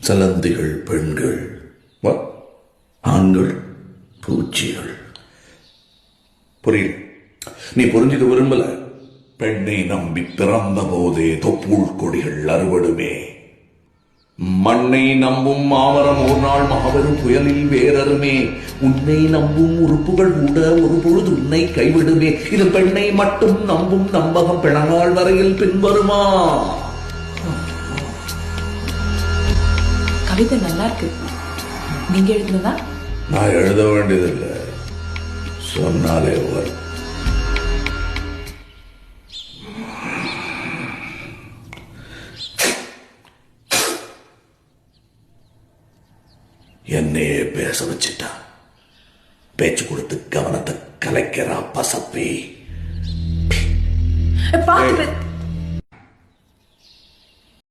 சலந்திகள் பெண்கள், ஆண்கள் பூச்சிகள். புரியல? நீ புரிஞ்சுக்க விரும்பல. பெண்ணை நம்பி பிறந்த போதே தொப்புள் கொடிகள் அறுவடுமே. மண்ணை நம்பும் மாமரம் ஒரு நாள் மாபெரும் புயலில் வேறறுமே. உன்னை நம்பும் உறுப்புகள் கூட ஒரு பொழுது உன்னை கைவிடுமே. இது பெண்ணை மட்டும் நம்பும் நம்பகம் பிணநாள் வரையில் பின்வருமா? கவிதை நல்லா இருக்கு. நீங்க எழுதுனதா? நான் எழுத வேண்டியதில்லை, சொன்னாலே வரும். என்னையே பேச வச்சுட்டா. பேச்சு கொடுத்து கவனத்தை கலைக்கிறா பசப்பி. பாத்து